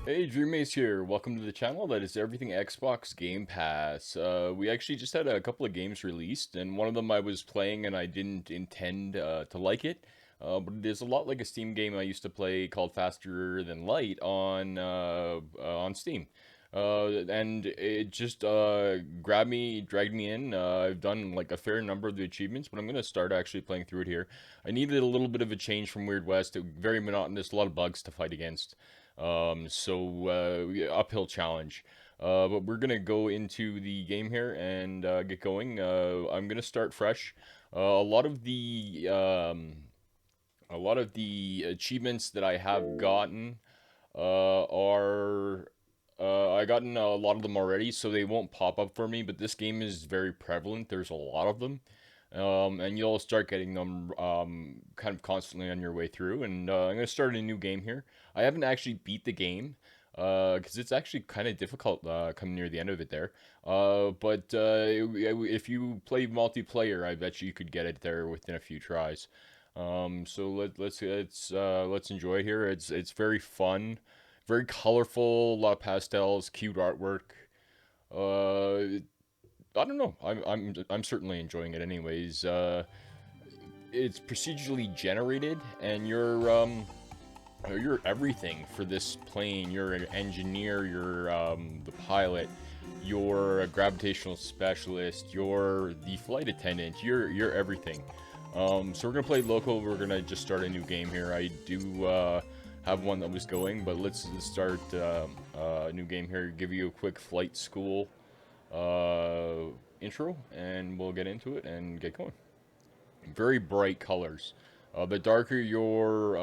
Hey, Dreamace here. Welcome to the channel that is everything Xbox Game Pass. We actually just had a couple of games released, and one of them I was playing and I didn't intend to like it. But it is a lot like a Steam game I used to play called Faster Than Light on Steam. And it just grabbed me, dragged me in. I've done like a fair number of the achievements, but I'm gonna start actually playing through it here. I needed a little bit of a change from Weird West. Very monotonous, a lot of bugs to fight against. Yeah, uphill challenge. But we're gonna go into the game here and get going. I'm gonna start fresh. A lot of the achievements that I have gotten are I gotten a lot of them already, so they won't pop up for me. But this game is very prevalent. There's a lot of them. And you'll start getting them kind of constantly on your way through. And I'm going to start a new game here. I haven't actually beat the game because it's actually kind of difficult coming near the end of it there. If you play multiplayer, I bet you could get it there within a few tries. Let's enjoy it here. It's very fun, very colorful, a lot of pastels, cute artwork. Uh, I don't know. I'm certainly enjoying it anyways. It's procedurally generated, and you're everything for this plane. You're an engineer. You're the pilot. You're a gravitational specialist. You're the flight attendant. You're everything. So we're gonna play local. We're gonna just start a new game here. I do have one that was going, but let's start a new game here. Give you a quick flight school intro, and we'll get into it and get going. Very bright colors. The darker your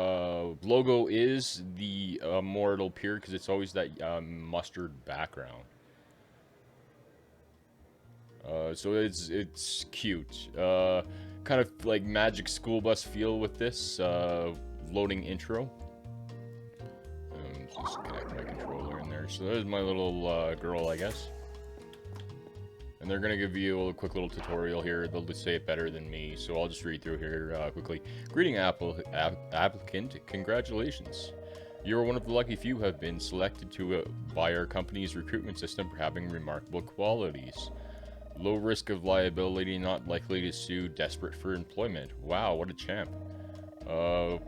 logo is, the more it'll appear because it's always that mustard background. So it's cute. Kind of like Magic School Bus feel with this loading intro. Just connect my controller in there. So there's my little girl, I guess. And they're going to give you a quick little tutorial here. They'll just say it better than me, so I'll just read through here quickly. Greeting applicant, congratulations. You are one of the lucky few who have been selected by our company's recruitment system for having remarkable qualities. Low risk of liability, not likely to sue, desperate for employment. Wow, what a champ.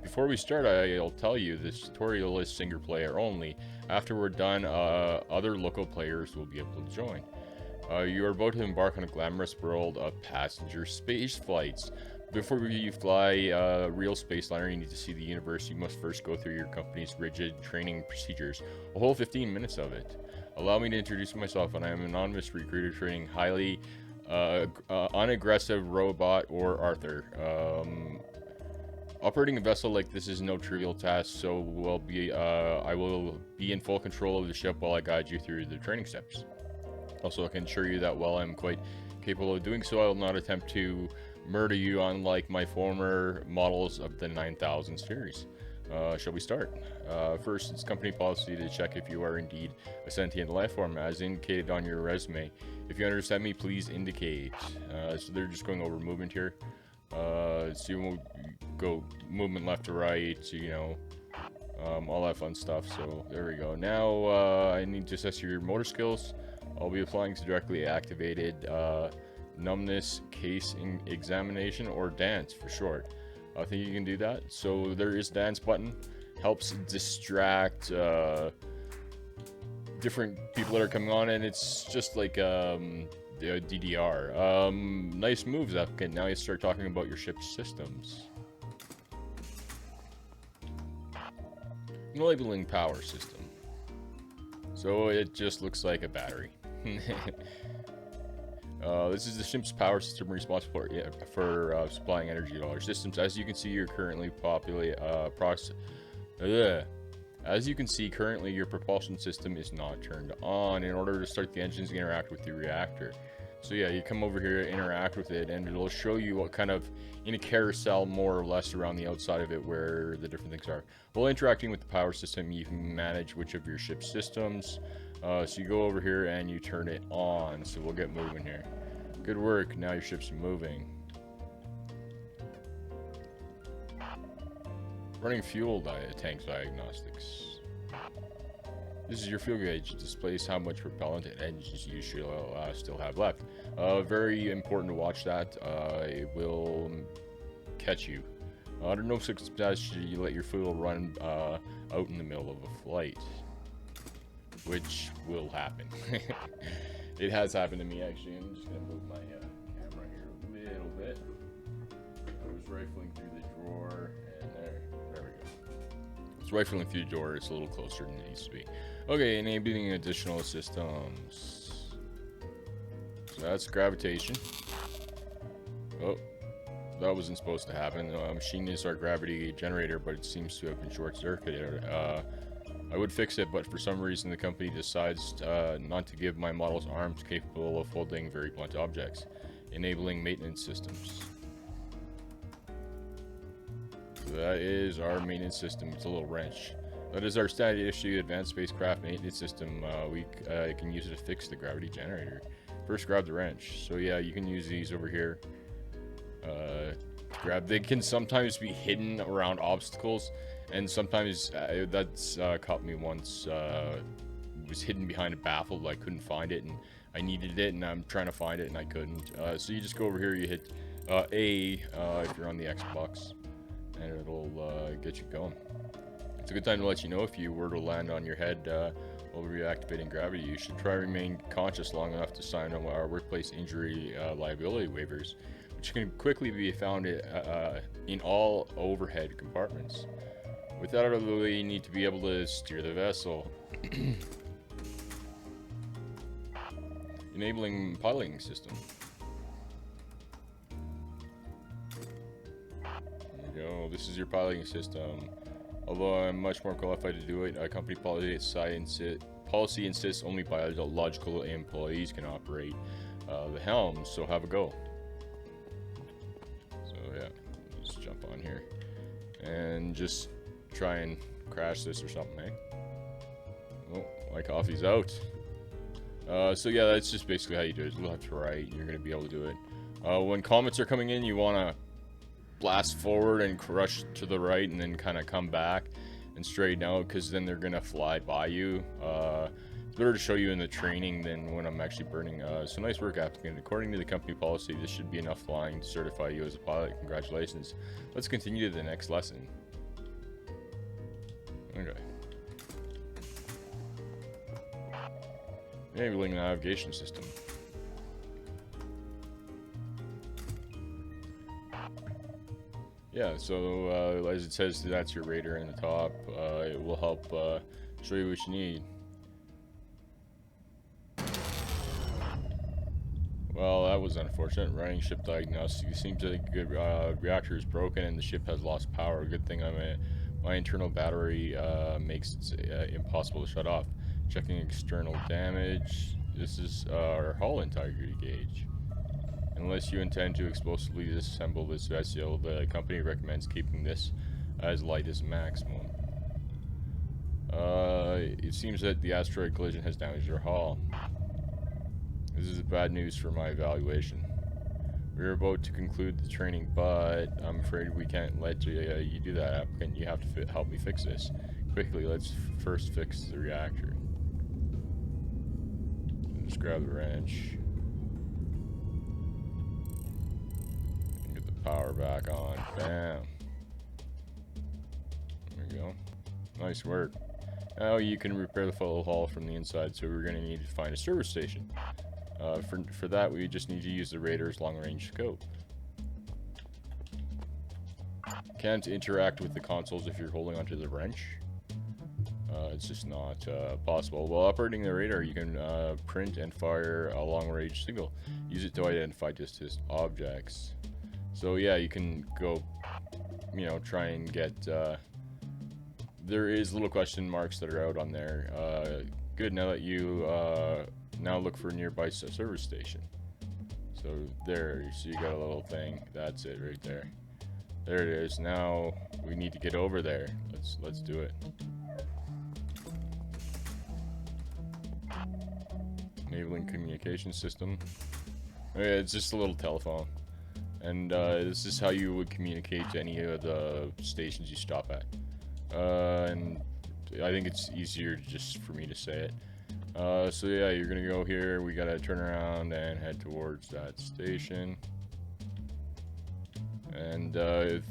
Before we start, I'll tell you this tutorial is single player only. After we're done, other local players will be able to join. You are about to embark on a glamorous world of passenger space flights. Before you fly a real spaceliner, you need to see the universe. You must first go through your company's rigid training procedures, a whole 15 minutes of it. Allow me to introduce myself, and I am an anonymous recruiter training highly unaggressive robot or Arthur. Operating a vessel like this is no trivial task, so I will be in full control of the ship while I guide you through the training steps. Also, I can assure you that while I'm quite capable of doing so, I will not attempt to murder you unlike my former models of the 9000 series. Shall we start? First, it's company policy to check if you are indeed a sentient life form, as indicated on your resume. If you understand me, please indicate. So they're just going over movement here. So you will go movement left to right, you know, all that fun stuff. So there we go. Now I need to assess your motor skills. I'll be applying to directly activated numbness case examination, or dance for short. I think you can do that. So there is dance button. Helps distract different people that are coming on, and it's just like the DDR. Nice moves, applicant. Now you start talking about your ship's systems. Labeling power system. So it just looks like a battery. This is the ship's power system responsible for supplying energy to all our systems. As you can see, you're currently As you can see, currently your propulsion system is not turned on. In order to start the engines, interact with the reactor. So yeah, you come over here, interact with it, and it'll show you what kind of, in a carousel more or less around the outside of it, where the different things are. While interacting with the power system, you can manage which of your ship's systems. So you go over here and you turn it on. So we'll get moving here. Good work. Now your ship's moving. Running fuel tank diagnostics. This is your fuel gauge. It displays how much propellant and engines you should still have left. Very important to watch that. It will catch you. Under no circumstances should you let your fuel run out in the middle of a flight, which will happen. It has happened to me, actually. I'm just gonna move my camera here a little bit. I was rifling through the drawer, and there we go. It's rifling through the drawer. It's a little closer than it needs to be. Okay, enabling additional systems. So that's gravitation. Oh, that wasn't supposed to happen. Machine is our gravity generator, but it seems to have been short-circuited. I would fix it, but for some reason the company decides not to give my models arms capable of holding very blunt objects, enabling maintenance systems. So that is our maintenance system. It's a little wrench. That is our standard issue advanced spacecraft maintenance system. We can use it to fix the gravity generator. First, grab the wrench. So yeah, you can use these over here. They can sometimes be hidden around obstacles, and sometimes that's caught me once. It was hidden behind a baffle. I couldn't find it, and I needed it, and I'm trying to find it, and I couldn't. So you just go over here, you hit A if you're on the Xbox, and it'll get you going. It's a good time to let you know if you were to land on your head while reactivating gravity. You should try to remain conscious long enough to sign on our workplace injury liability waivers, which can quickly be found in all overhead compartments. With that out of the way, you need to be able to steer the vessel. Enabling piloting system. There we go. This is your piloting system. Although I'm much more qualified to do it, company policy insists only biological employees can operate the helm, so have a go. So yeah, let's jump on here and just try and crash this or something, eh? Oh, my coffee's out. So yeah, that's just basically how you do it. Left to right, and you're going to be able to do it. When comets are coming in, you want to blast forward and crush to the right, and then kind of come back and straighten out, because then they're gonna fly by you. It's better to show you in the training than when I'm actually burning. So nice work, applicant. According to the company policy, this should be enough flying to certify you as a pilot. Congratulations. Let's continue to the next lesson. Okay. Enabling navigation system. Yeah, so as it says, that's your radar in the top. It will help show you what you need. Well, that was unfortunate. Running ship diagnostic. It seems that the reactor is broken and the ship has lost power. Good thing my internal battery makes it impossible to shut off. Checking external damage. This is our hull integrity gauge. Unless you intend to explosively disassemble this vessel, the company recommends keeping this as light as maximum. It seems that the asteroid collision has damaged your hull. This is bad news for my evaluation. We're about to conclude the training, but I'm afraid we can't let you do that, applicant. You have to help me fix this. Quickly, let's first fix the reactor. Just grab the wrench. Get the power back on. Bam. There we go. Nice work. Now you can repair the full hull from the inside, so we're going to need to find a service station. For that, we just need to use the radar's long-range scope. Can't interact with the consoles if you're holding onto the wrench. It's just not possible. While operating the radar, you can print and fire a long-range signal. Use it to identify distant objects. So yeah, you can go, you know, try and get... there is little question marks that are out on there. Good, now that you now look for a nearby service station. So there, so you got a little thing. That's it right there. There it is. Now we need to get over there. Let's do it. Enabling communication system. Okay, it's just a little telephone, and this is how you would communicate to any of the stations you stop at. And I think it's easier just for me to say it. So yeah, you're gonna go here. We gotta turn around and head towards that station. And oh,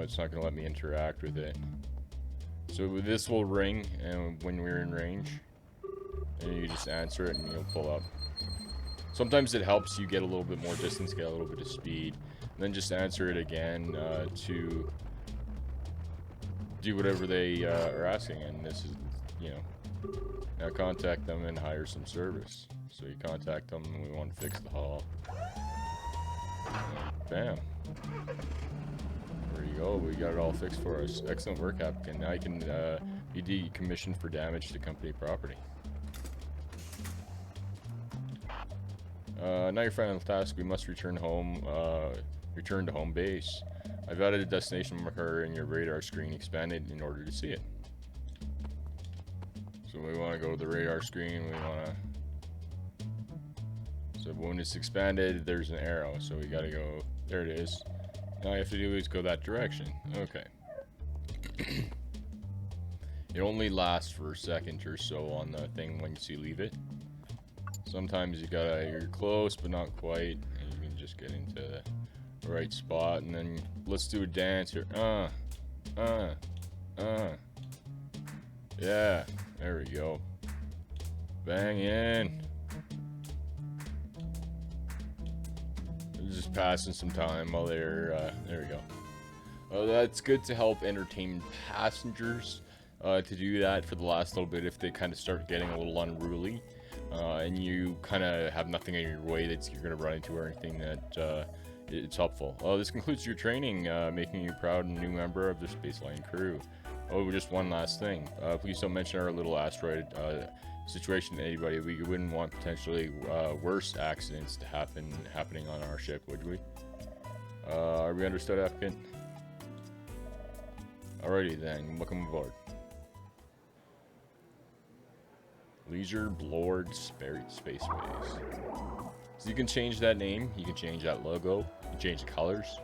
it's not gonna let me interact with it. So this will ring, and when we're in range, and you just answer it, and you'll pull up. Sometimes it helps you get a little bit more distance, get a little bit of speed, and then just answer it again to do whatever they are asking. And this is, you know, now contact them and hire some service. So you contact them, and we want to fix the hull. And bam. There you go. We got it all fixed for us. Excellent work, applicant. Now you can be decommissioned for damage to company property. Now your final task, we must return home, return to home base. I've added a destination marker in your radar screen, expanded in order to see it. So we want to go to the radar screen, we want to... So when it's expanded, there's an arrow, so we gotta go, there it is. All you have to do is go that direction. Okay. It only lasts for a second or so on the thing once you leave it. Sometimes you're close, but not quite, and you can just get into the right spot. And then let's do a dance here. Yeah, there we go. Bang in. Just passing some time while they're there we go. That's good to help entertain passengers. To do that for the last little bit if they kind of start getting a little unruly. And you kind of have nothing in your way that you're going to run into or anything that it's helpful. This concludes your training, making you proud and new member of the Spaceline crew. Oh, just one last thing. Please don't mention our little asteroid situation to anybody. We wouldn't want potentially worse accidents to happening on our ship, would we? Are we understood, applicant? Alrighty then, welcome aboard. Leisure Blord Spaceways. So you can change that name, you can change that logo, you can change the colors.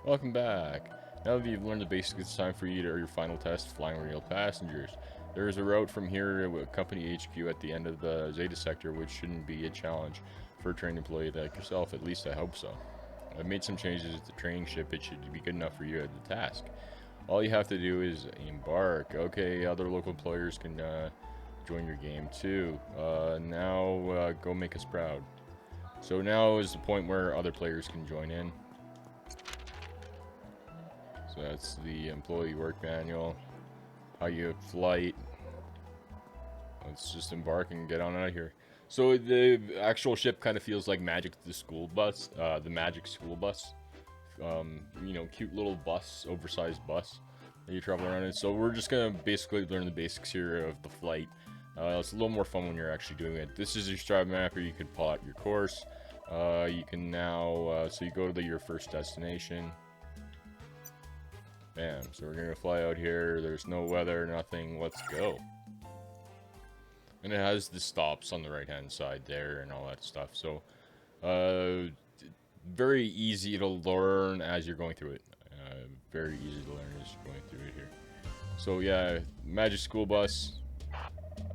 Welcome back. Now that you've learned the basics, it's time for you to your final test, flying real passengers. There is a route from here to company HQ at the end of the Zeta sector, which shouldn't be a challenge for a trained employee like yourself. At least I hope so. I've made some changes to the training ship. It should be good enough for you at the task. All you have to do is embark. Okay, other local employers can join your game too. Now go make us proud. So now is the point where other players can join in. So that's the employee work manual. How you flight. Let's just embark and get on out of here. So the actual ship kind of feels like Magic the School Bus, the Magic School Bus. You know, cute little bus, oversized bus that you travel around in. So we're just gonna basically learn the basics here of the flight. It's a little more fun when you're actually doing it. This is your Strava mapper. You can plot your course. You can now, so you go to your first destination. Bam. So we're gonna fly out here. There's no weather, nothing. Let's go. And it has the stops on the right hand side there and all that stuff. So, very easy to learn as you're going through it. Very easy to learn as you're going through it here. So yeah, Magic School Bus.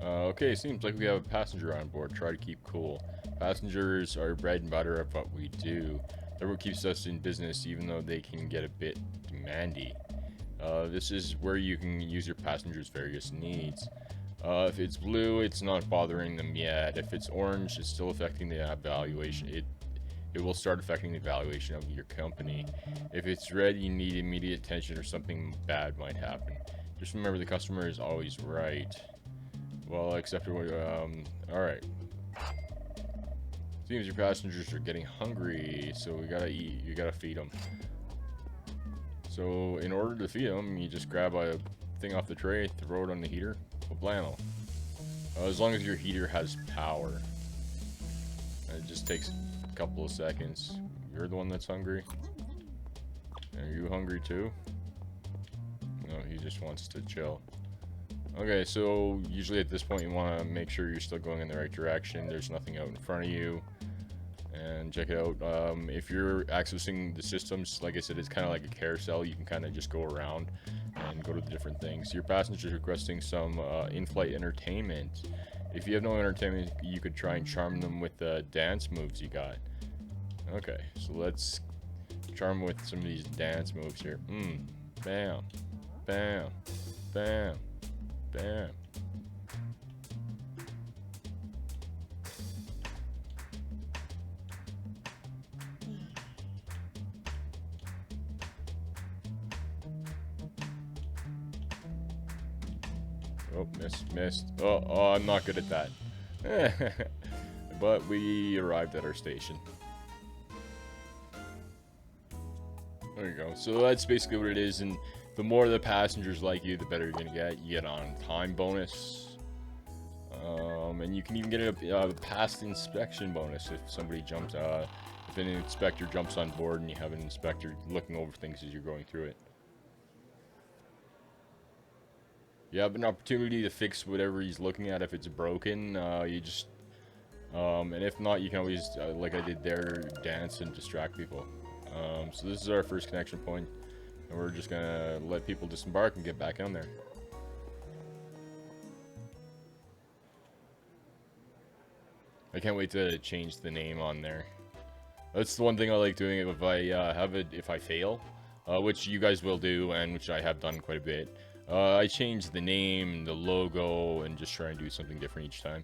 Okay, seems like we have a passenger on board. Try to keep cool. Passengers are bread and butter of what we do. They're what keeps us in business, even though they can get a bit demandy. This is where you can use your passengers' various needs. If it's blue, it's not bothering them yet. If it's orange, it's still affecting the evaluation. It will start affecting the valuation of your company. If it's red, you need immediate attention or something bad might happen. Just remember the customer is always right. Well, except for, alright. Seems your passengers are getting hungry, so we gotta eat. You gotta feed them. So in order to feed them, you just grab a thing off the tray, throw it on the heater. Kablamo. As long as your heater has power. It just takes a couple of seconds. You're the one that's hungry. Are you hungry too? No, he just wants to chill. Okay, so usually at this point you want to make sure you're still going in the right direction. There's nothing out in front of you. and check it out. If you're accessing the systems, like I said, it's kind of like a carousel. You can kind of just go around and go to the different things. Your passengers requesting some in-flight entertainment. If you have no entertainment, you could try and charm them with the dance moves you got. Okay, so let's charm with some of these dance moves here. Bam, bam, bam, bam. Oh, missed. Oh, I'm not good at that. But we arrived at our station. There you go. So that's basically what it is, and the more the passengers like you, the better you're gonna get. You get on time bonus, and you can even get a past inspection bonus if somebody jumps. If an inspector jumps on board and you have an inspector looking over things as you're going through it. You have an opportunity to fix whatever he's looking at if it's broken. You just, and if not, you can always, like I did there, dance and distract people. So this is our first connection point, and we're just gonna let people disembark and get back on there. I can't wait to change the name on there. That's the one thing I like doing. If I fail, which you guys will do, and which I have done quite a bit. I change the name, the logo, and just try and do something different each time.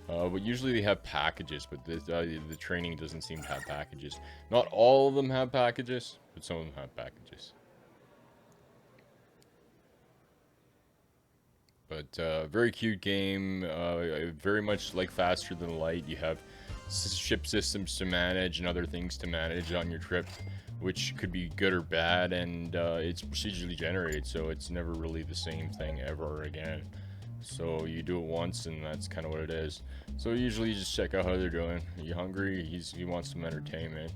But usually they have packages, but the training doesn't seem to have packages. Not all of them have packages, but some of them have packages. But very cute game, very much like Faster Than Light. You have ship systems to manage and other things to manage on your trip, which could be good or bad, and it's procedurally generated, so it's never really the same thing ever again. So you do it once, and that's kind of what it is. So usually you just check out how they're doing. Are you hungry? He wants some entertainment.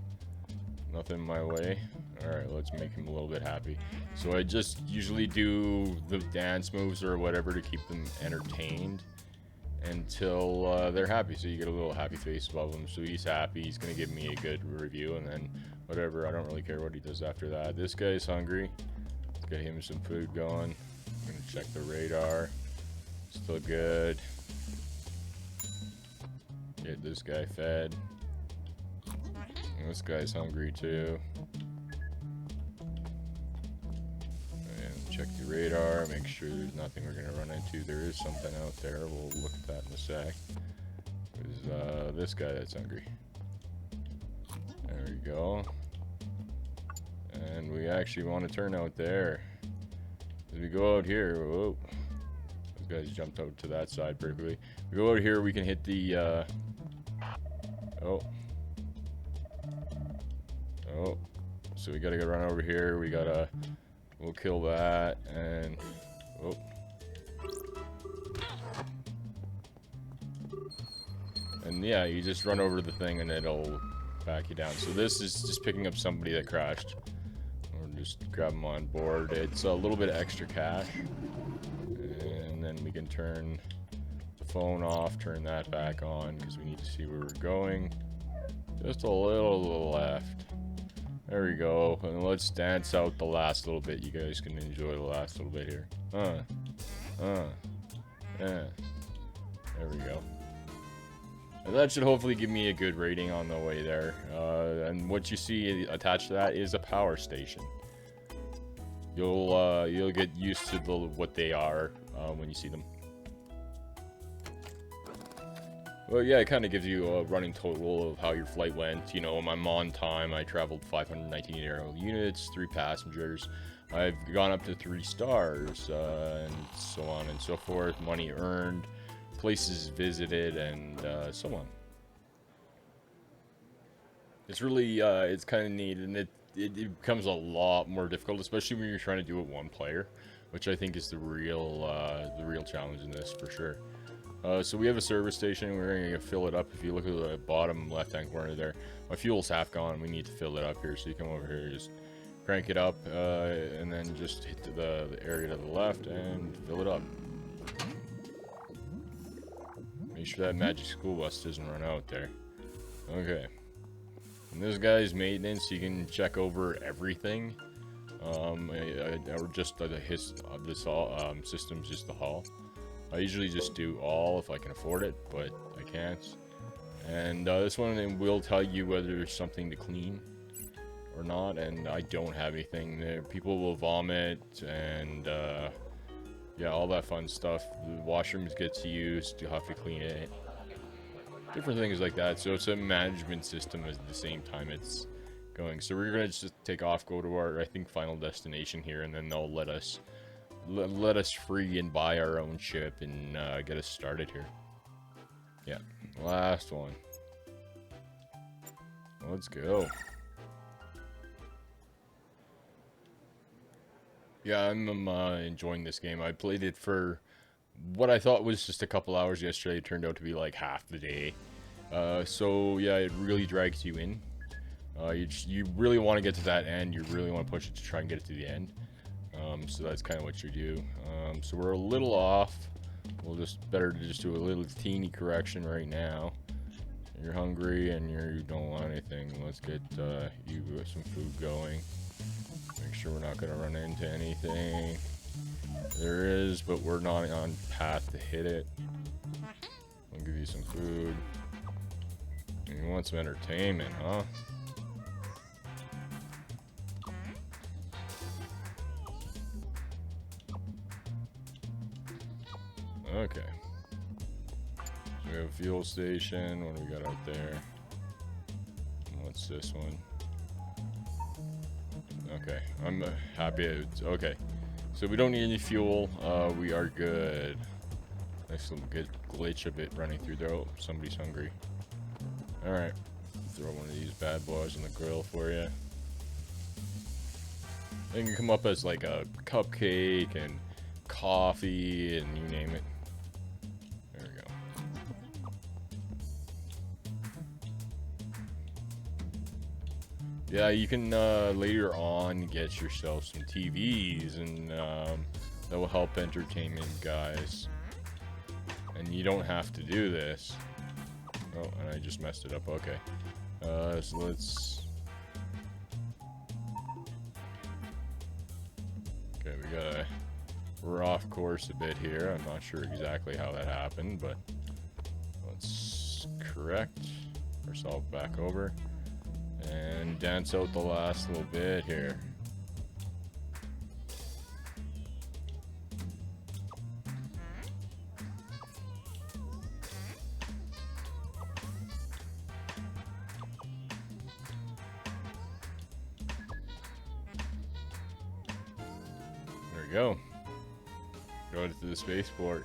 Nothing my way. Alright, let's make him a little bit happy. So I just usually do the dance moves or whatever to keep them entertained until they're happy. So you get a little happy face above him. So he's happy. He's going to give me a good review, and then whatever. I don't really care what he does after that. This guy's hungry. Let's get him some food going. I'm going to check the radar. Still good. Get this guy fed. And this guy's hungry too. And check the radar, make sure there's nothing we're gonna run into. There is something out there. We'll look at that in a sec. There's this guy that's hungry. There we go. And we actually want to turn out there. As we go out here, whoa. Those guys jumped out to that side perfectly. We go out here, we can hit the oh, so we gotta go run over here. We'll kill that, and oh, and yeah, you just run over the thing and it'll back you down. So this is just picking up somebody that crashed, or just grab them on board. It's a little bit of extra cash, and then we can turn the phone off, turn that back on because we need to see where we're going. Just a little to the left. There we go. And let's dance out the last little bit. You guys can enjoy the last little bit here. Yeah. There we go. And that should hopefully give me a good rating on the way there. And what you see attached to that is a power station. You'll get used to what they are when you see them. Well, yeah, it kind of gives you a running total of how your flight went. You know, I'm on time. I traveled 519 aerial units, 3 passengers. I've gone up to 3 stars, and so on and so forth. Money earned, places visited, and so on. It's really, it's kind of neat, and it becomes a lot more difficult, especially when you're trying to do it one player, which I think is the real challenge in this for sure. So we have a service station. We're going to fill it up. If you look at the bottom left-hand corner there, my fuel's half gone. We need to fill it up here. So you come over here, just crank it up, and then just hit the area to the left and fill it up. Make sure that magic school bus doesn't run out there. Okay. And this guy's maintenance, you can check over everything. Or just this all systems, just the hull. I usually just do all if I can afford it, but I can't. And this one will tell you whether there's something to clean or not, and I don't have anything there. People will vomit and yeah, all that fun stuff. The washrooms gets used, you'll have to clean it. Different things like that. So it's a management system at the same time it's going. So we're gonna just take off, go to our, I think, final destination here, and then they'll let us free and buy our own ship and get us started here. Yeah, last one. Let's go. Yeah, I'm enjoying this game. I played it for what I thought was just a couple hours yesterday. It turned out to be like half the day. So yeah, it really drags you in. You really want to get to that end. You really want to push it to try and get it to the end. So that's kind of what you do. So we're a little off. We'll better to just do a little teeny correction right now. You're hungry and you don't want anything. Let's get you some food going. Make sure we're not going to run into anything. There is, but we're not on path to hit it. I'll give you some food. You want some entertainment, huh? Okay. So we have a fuel station. What do we got out there? What's this one? Okay, I'm happy. Okay, so we don't need any fuel. We are good. Nice little good glitch of it running through there. Oh, somebody's hungry. All right, throw one of these bad boys on the grill for you. It can come up as like a cupcake and coffee and you name it. There we go. Yeah, you can later on get yourself some TVs, and that will help entertainment guys. And you don't have to do this. Oh, and I just messed it up. Okay. So let's... Okay, we're off course a bit here. I'm not sure exactly how that happened, but let's correct ourselves back over and dance out the last little bit here. There we go. Go to the spaceport.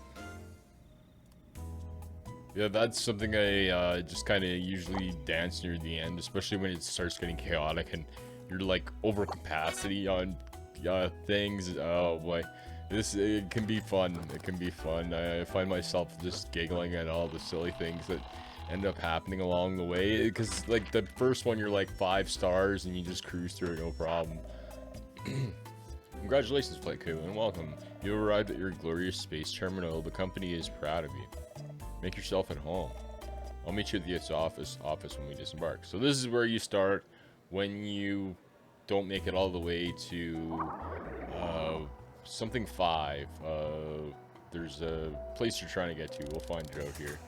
Yeah, that's something I just kind of usually dance near the end, especially when it starts getting chaotic and you're like over capacity on things. Oh boy, it can be fun. It can be fun. I find myself just giggling at all the silly things that end up happening along the way. Because like the first one, you're like 5 stars and you just cruise through it, no problem. Congratulations, Playku, and welcome. You arrived at your glorious space terminal. The company is proud of you. Make yourself at home. I'll meet you at the office when we disembark. So this is where you start when you don't make it all the way to something 5. There's a place you're trying to get to. We'll find it out here.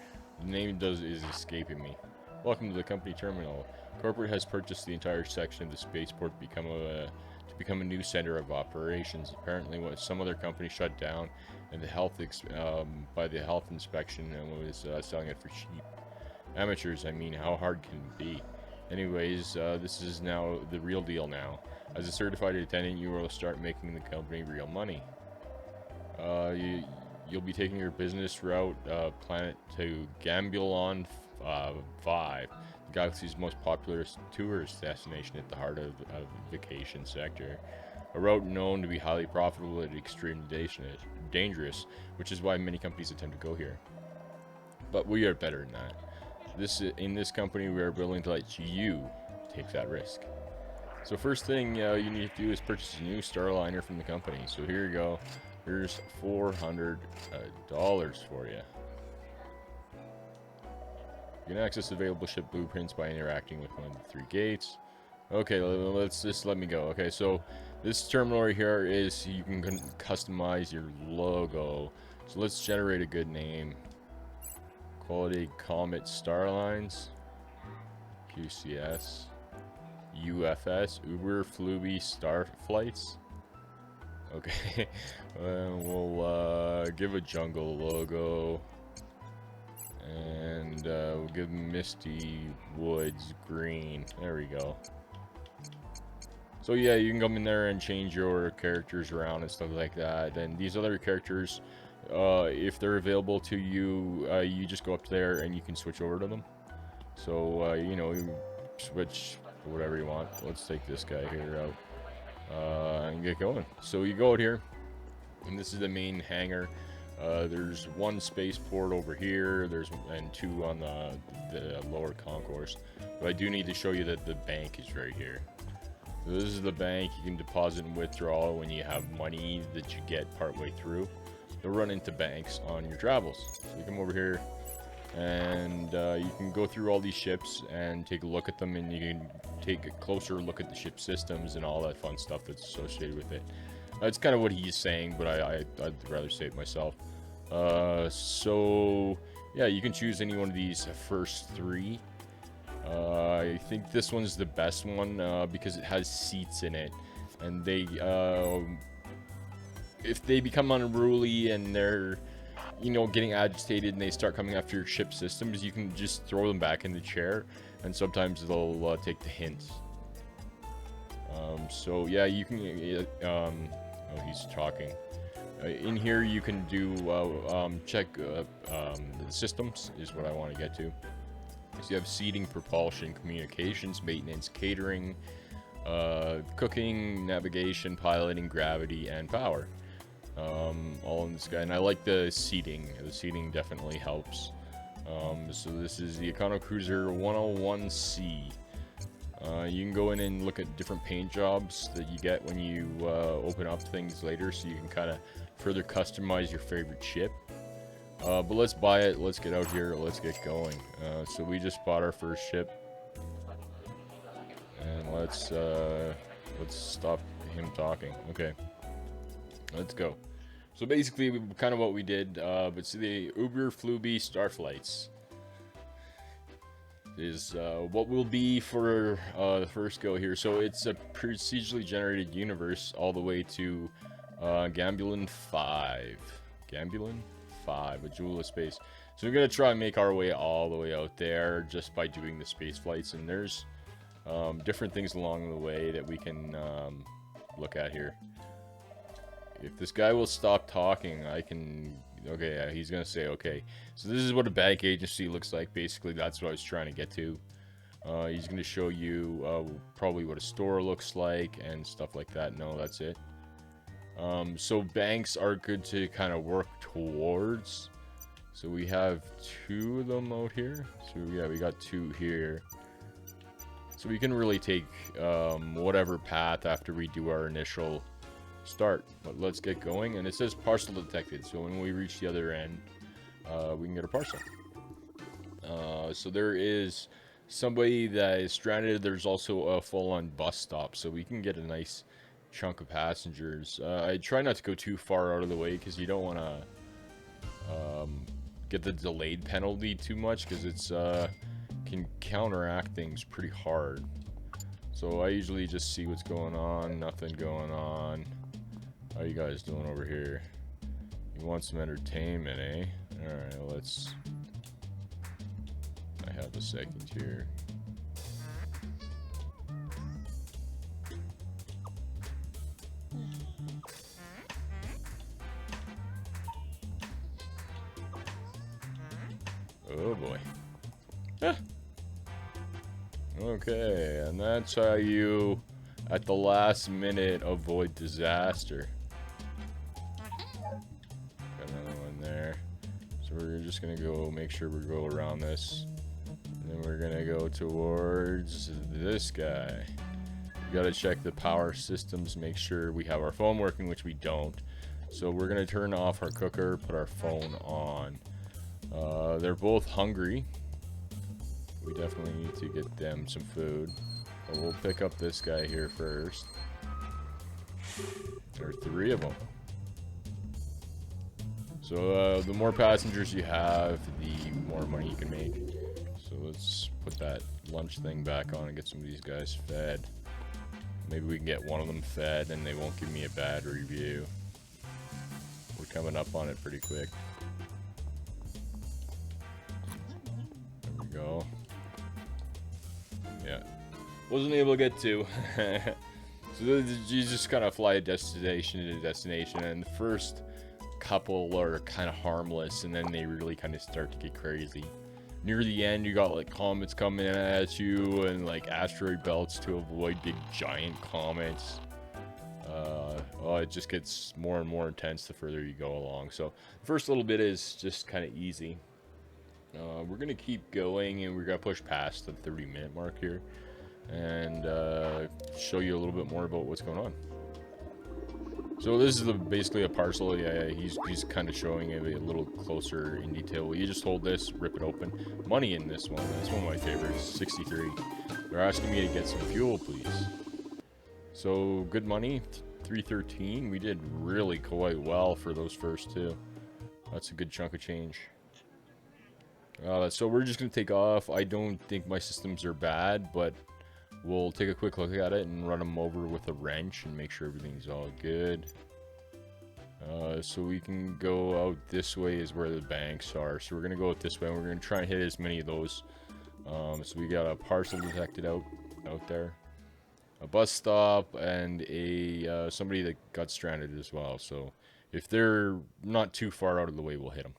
The name is escaping me. Welcome to the company terminal. Corporate has purchased the entire section of the spaceport to become a new center of operations. Apparently, some other company shut down, and by the health inspection, and was selling it for cheap. Amateurs, I mean, how hard can it be? Anyways, this is now the real deal now. As a certified attendant, you will start making the company real money. You'll be taking your business route planet to Gambulon 5, the galaxy's most popular tourist destination at the heart of the vacation sector. A route known to be highly profitable and extremely dangerous, which is why many companies attempt to go here. But we are better than that. In this company, we are willing to let you take that risk. So first thing you need to do is purchase a new Starliner from the company. So here you go. Here's $400 for you. You can access available ship blueprints by interacting with one of the 3 gates. Okay, let's just let me go. Okay, so this terminal right here is you can customize your logo. So let's generate a good name. Quality Comet Starlines, QCS, UFS, Uber Fluby Star Flights. Okay, we'll give a jungle logo, and we'll give Misty Woods green. There we go. So yeah, you can come in there and change your characters around and stuff like that. And these other characters, if they're available to you, you just go up there and you can switch over to them. So, you know, you switch whatever you want. Let's take this guy here out and get going. So you go out here, and this is the main hangar. There's 1 spaceport over here, and 2 on the lower concourse. But I do need to show you that the bank is right here. So this is the bank. You can deposit and withdraw when you have money that you get partway through. You'll run into banks on your travels. So you come over here, and you can go through all these ships and take a look at them, and you can take a closer look at the ship systems and all that fun stuff that's associated with it. That's kind of what he's saying, but I'd rather say it myself. So yeah, you can choose any one of these first 3. I think this one's the best one because it has seats in it, and they if they become unruly and they're, you know, getting agitated and they start coming after your ship systems, you can just throw them back in the chair, and sometimes they'll take the hints. So yeah, you can oh, he's talking. In here you can do check the systems is what I want to get to. So you have seating, propulsion, communications, maintenance, catering, cooking, navigation, piloting, gravity, and power. All in this guy. And I like the seating. The seating definitely helps. So this is the Econocruiser 101C. You can go in and look at different paint jobs that you get when you open up things later, so you can kind of further customize your favorite ship. But let's buy it. Let's get out here. Let's get going. So we just bought our first ship, and let's stop him talking. Okay, let's go. So basically, kind of what we did. But see, the Uber Fluby Starflights is what will be for the first go here. So it's a procedurally generated universe all the way to Gambulin 5. Gambulin 5, a jewel of space. So we're gonna try and make our way all the way out there just by doing the space flights, and there's different things along the way that we can look at here. If this guy will stop talking, I can... Okay, yeah, he's gonna say okay. So this is what a bank agency looks like. Basically, that's what I was trying to get to. He's gonna show you probably what a store looks like and stuff like that. No, that's it. So banks are good to kind of work towards. So we have 2 of them out here. So yeah, we got 2 here. So we can really take whatever path after we do our initial start. But let's get going. And it says parcel detected. So when we reach the other end, we can get a parcel. So there is somebody that is stranded. There's also a full-on bus stop. So we can get a nice chunk of passengers. I try not to go too far out of the way because you don't want to get the delayed penalty too much, because it's can counteract things pretty hard. So I usually just see what's going on. Nothing going on. How you guys doing over here? You want some entertainment, eh? Alright, let's... I have a second here. Oh boy. Ah. Okay, and that's how you, at the last minute, avoid disaster. Got another one there. So we're just gonna go, make sure we go around this. And then we're gonna go towards this guy. We gotta check the power systems, make sure we have our phone working, which we don't. So we're gonna turn off our cooker, put our phone on. They're both hungry. We definitely need to get them some food. But we'll pick up this guy here first. There are 3 of them. So the more passengers you have, the more money you can make. So let's put that lunch thing back on and get some of these guys fed. Maybe we can get one of them fed and they won't give me a bad review. We're coming up on it pretty quick. There we go. Yeah. Wasn't able to get to. So you just kind of fly destination to destination, and the first couple are kind of harmless, and then they really kind of start to get crazy. Near the end, you got like comets coming at you, and like asteroid belts to avoid big giant comets. Oh, it just gets more and more intense the further you go along. So the first little bit is just kind of easy. We're gonna keep going, and we're gonna push past the 30-minute mark here, and show you a little bit more about what's going on. So this is basically a parcel. Yeah, he's kind of showing it a little closer in detail. You just hold this, rip it open. Money in this one. That's one of my favorites. 63. They're asking me to get some fuel, please. So good money. 313. We did really quite well for those first 2. That's a good chunk of change. So we're just gonna take off. I don't think my systems are bad, but we'll take a quick look at it and run them over with a wrench and make sure everything's all good. So we can go out this way is where the banks are. So we're going to go out this way, and we're going to try and hit as many of those. So we got a parcel detected out there. A bus stop and a somebody that got stranded as well. So if they're not too far out of the way, we'll hit them.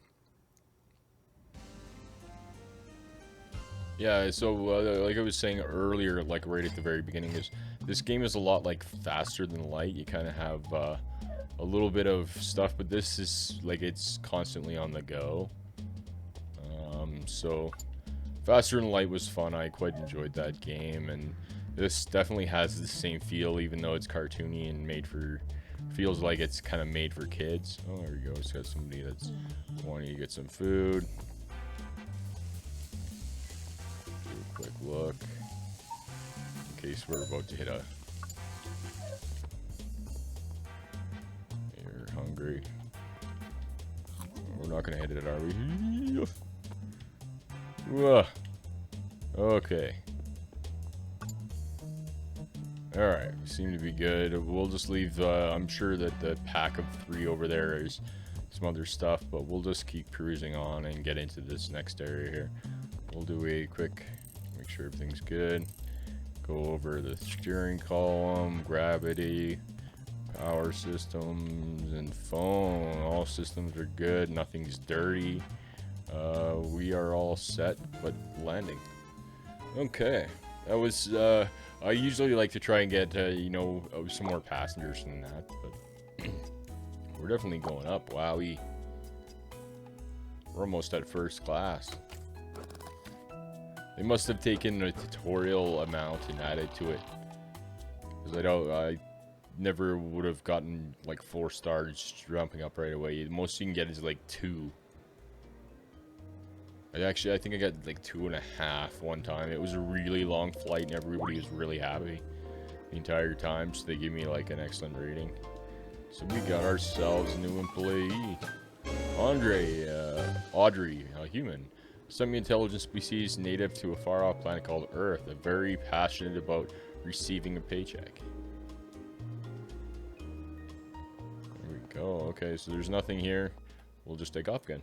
Yeah, so like I was saying earlier, like right at the very beginning, is this game is a lot like faster than light. You kind of have a little bit of stuff, but this is like it's constantly on the go. So faster than light was fun. I quite enjoyed that game, and this definitely has the same feel, even though it's cartoony and feels like it's kind of made for kids. Oh, there we go. It's got somebody that's wanting to get some food. Quick look in case we're about to hit a. You're hungry. We're not gonna hit it, are we? Okay. All right, we seem to be good. We'll just leave. I'm sure that the pack of 3 over there is some other stuff, but we'll just keep cruising on and get into this next area here. We'll do a quick. Make sure everything's good. Go over the steering column, gravity, power systems, and phone. All systems are good. Nothing's dirty. We are all set, but landing. Okay. That was, I usually like to try and get, you know, some more passengers than that, but we're definitely going up. Wowee. We're almost at first class. They must have taken a tutorial amount and added to it. Because I never would have gotten like 4 stars jumping up right away. The most you can get is like 2. I think I got like 2.5 one time. It was a really long flight and everybody was really happy the entire time. So they gave me like an excellent rating. So we got ourselves a new employee. Audrey, a human. Semi-intelligent species native to a far-off planet called Earth, very passionate about receiving a paycheck. There we go. Okay, so there's nothing here. We'll just take off again.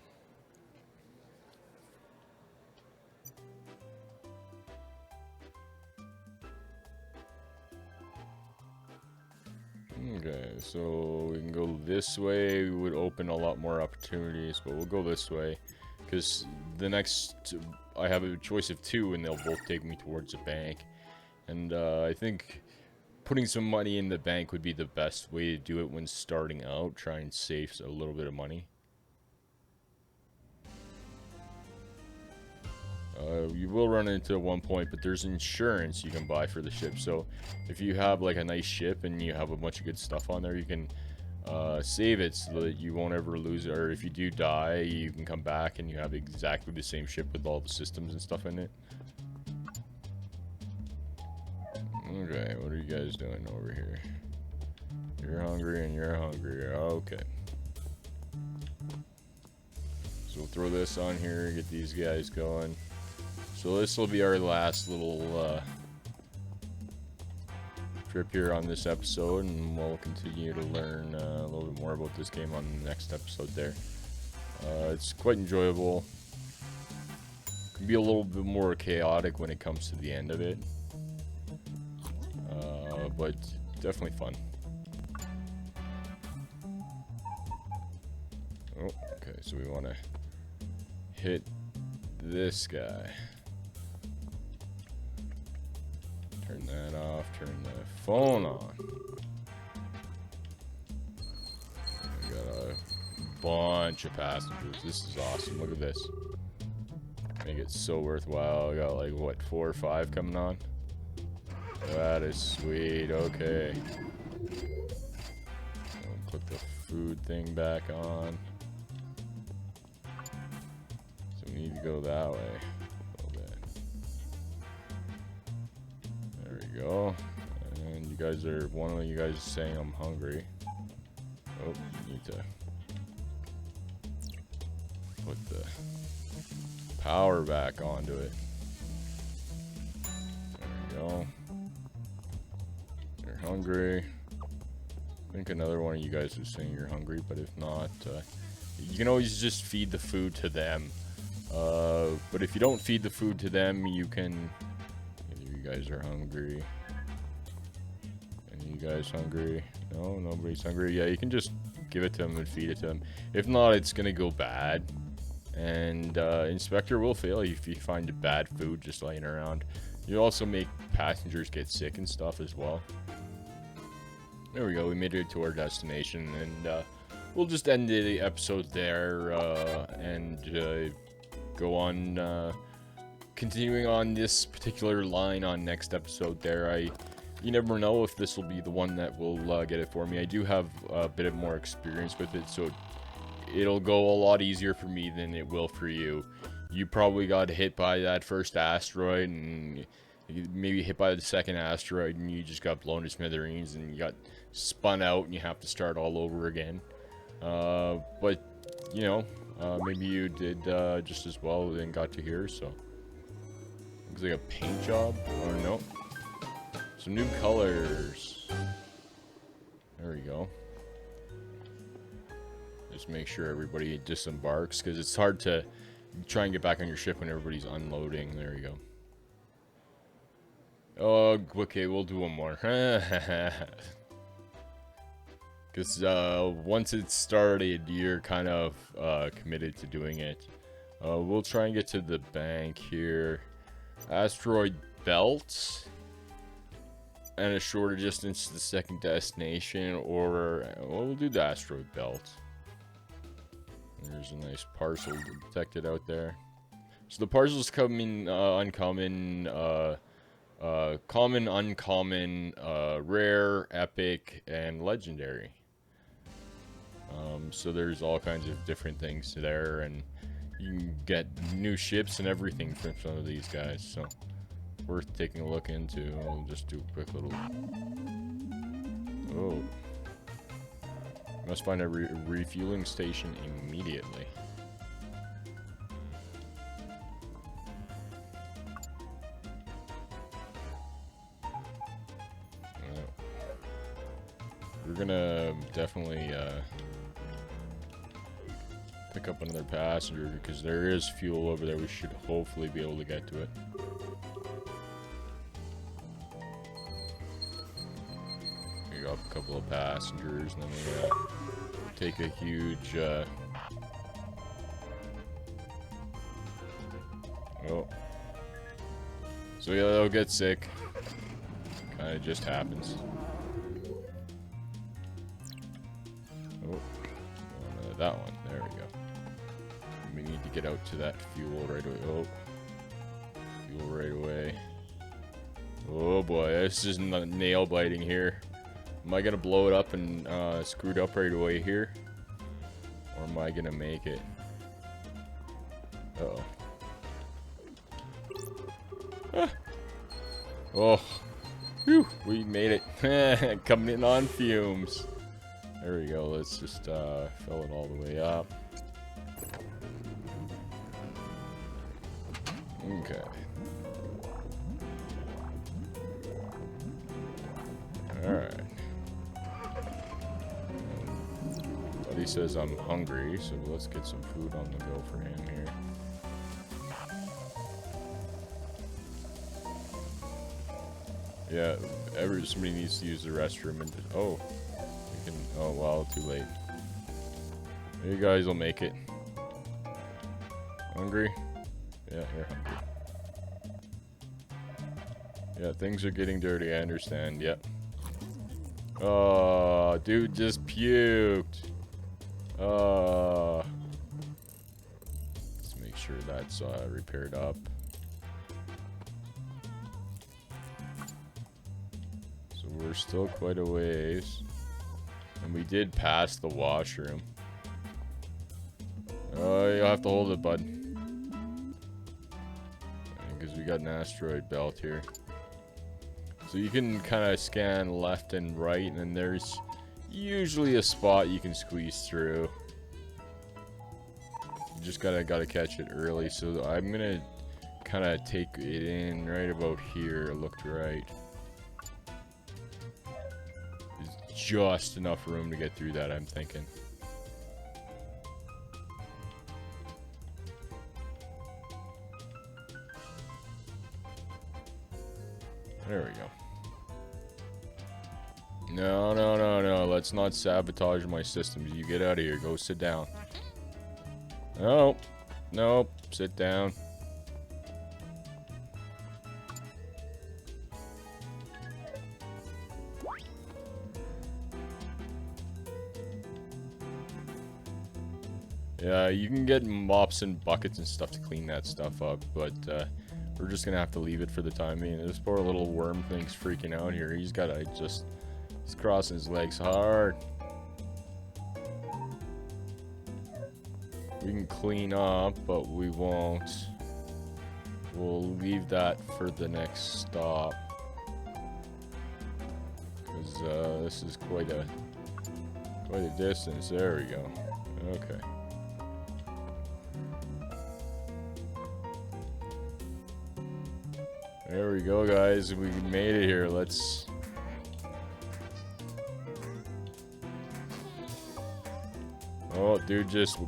Okay, so we can go this way. We would open a lot more opportunities, but we'll go this way. Because the next, I have a choice of 2, and they'll both take me towards a bank. And I think putting some money in the bank would be the best way to do it when starting out. Try and save a little bit of money. You will run into at one point, but there's insurance you can buy for the ship. So if you have like a nice ship and you have a bunch of good stuff on there, you can save it so that you won't ever lose it. Or if you do die, you can come back and you have exactly the same ship with all the systems and stuff in it. Okay, what are you guys doing over here? You're hungry and you're hungry. Okay. So we'll throw this on here, get these guys going. So this will be our last little trip here on this episode, and we'll continue to learn a little bit more about this game on the next episode there. It's quite enjoyable. Can be a little bit more chaotic when it comes to the end of it. But definitely fun. Oh, okay, so we want to hit this guy. Turn that off, turn the phone on. We got a bunch of passengers. This is awesome. Look at this. Make it so worthwhile. We got like, what, 4 or 5 coming on? That is sweet. Okay. I'll put the food thing back on. So we need to go that way a little bit. There we go. And you guys are, one of you guys is saying I'm hungry. Oh, need to put the power back onto it. There we go. You're hungry. I think another one of you guys is saying you're hungry, but if not, you can always just feed the food to them. But if you don't feed the food to them, you can... You guys are hungry. Any of you guys hungry? No, nobody's hungry. Yeah, you can just give it to them and feed it to them. If not, it's gonna go bad. And Inspector will fail you if you find bad food just laying around. You also make passengers get sick and stuff as well. There we go, we made it to our destination, and we'll just end the episode there, and go on continuing on this particular line on next episode there. You never know if this will be the one that will get it for me. I do have a bit of more experience with it, so it'll go a lot easier for me than it will for you. You probably got hit by that first asteroid, and maybe hit by the second asteroid, and you just got blown to smithereens, and you got spun out, and you have to start all over again. But, you know, maybe you did just as well and got to here, so. Looks like a paint job, or no. Some new colors. There we go. Just make sure everybody disembarks, because it's hard to try and get back on your ship when everybody's unloading. There you go. Oh, okay, we'll do one more. Because once it's started, you're kind of committed to doing it. We'll try and get to the bank here. Asteroid belt. And a shorter distance to the second destination, or well, we'll do the asteroid belt. There's a nice parcel detected out there. So the parcels come in uncommon, common, uncommon, rare, epic, and legendary. So there's all kinds of different things there, and you can get new ships and everything from some of these guys, so worth taking a look into. I'll just do a quick little... Oh. Must find a refueling station immediately. We're gonna definitely pick up another passenger, because there is fuel over there. We should hopefully be able to get to it. We got a couple of passengers, and then we take a huge oh, so yeah, they'll get sick. Kind of just happens. Oh, that one. There we go. We need to get out to that fuel right away. Oh, fuel right away. Oh boy, this is nail biting here. Am I gonna blow it up and screw it up right away here? Or am I gonna make it? Uh-oh. Ah. Oh. Whew, we made it. Coming in on fumes. There we go. Let's just fill it all the way up. Okay. Alright. Buddy says I'm hungry, so let's get some food on the go for him here. Yeah, somebody needs to use the restroom and oh, we can. Oh wow, too late. You guys will make it. Hungry? Yeah, you're hungry. Yeah, things are getting dirty. I understand. Yep. Oh, dude just puked. Let's make sure that's repaired up. So we're still quite a ways. And we did pass the washroom. Oh, you'll have to hold it, bud. Because we got an asteroid belt here. So you can kind of scan left and right, and then there's usually a spot you can squeeze through. You just gotta catch it early. So I'm gonna kind of take it in right about here. It looked right. There's just enough room to get through that, I'm thinking. There we go. No, no, no, no. Let's not sabotage my systems. You get out of here. Go sit down. Nope. Nope. Sit down. Yeah, you can get mops and buckets and stuff to clean that stuff up, but we're just gonna have to leave it for the time being. This poor little worm thing's freaking out here. He's crossing his legs hard. We can clean up, but we won't. We'll leave that for the next stop. Because this is quite a distance. There we go. Okay. There we go, guys. We made it here. Let's... Oh, dude just...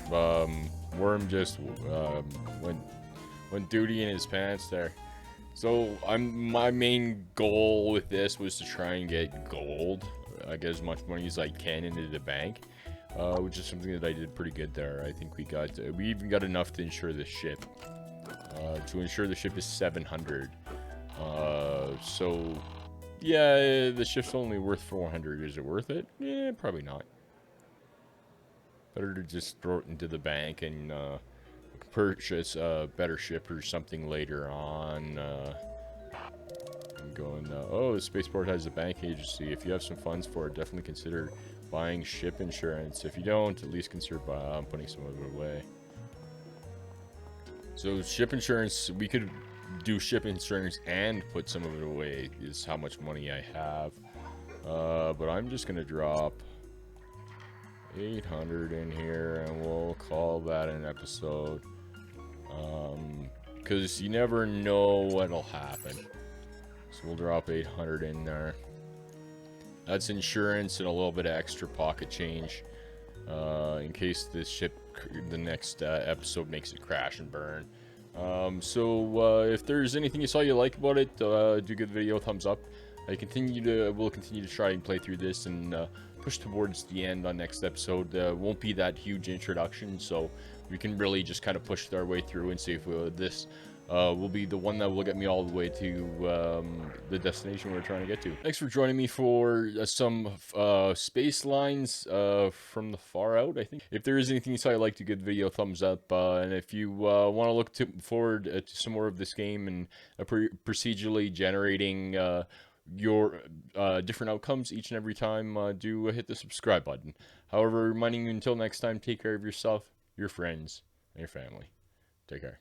Worm just went duty in his pants there. So, my main goal with this was to try and get gold. Get as much money as I can into the bank. Which is something that I did pretty good there. I think we even got enough to insure the ship. To ensure the ship is 700. So, yeah, the ship's only worth 400. Is it worth it? Yeah, probably not. Better to just throw it into the bank and purchase a better ship or something later on. I'm going, oh, the spaceport has a bank agency. If you have some funds for it, definitely consider buying ship insurance. If you don't, at least consider putting some of it away. So ship insurance, we could do ship insurance and put some of it away, is how much money I have. But I'm just going to drop 800 in here and we'll call that an episode. Because you never know what'll happen. So we'll drop 800 in there. That's insurance and a little bit of extra pocket change. In case this ship, the next episode makes it crash and burn. So if there's anything you saw you like about it, do give the video a thumbs up. We'll continue to try and play through this and push towards the end on next episode. Won't be that huge introduction, so we can really just kind of push our way through and see if this will be the one that will get me all the way to the destination we're trying to get to. Thanks for joining me for some Spacelines from the far out, I think. If there is anything you saw you like, to give the video a thumbs up. And if you want to look forward to some more of this game and procedurally generating your different outcomes each and every time, do hit the subscribe button. However, reminding you, until next time, take care of yourself, your friends, and your family. Take care.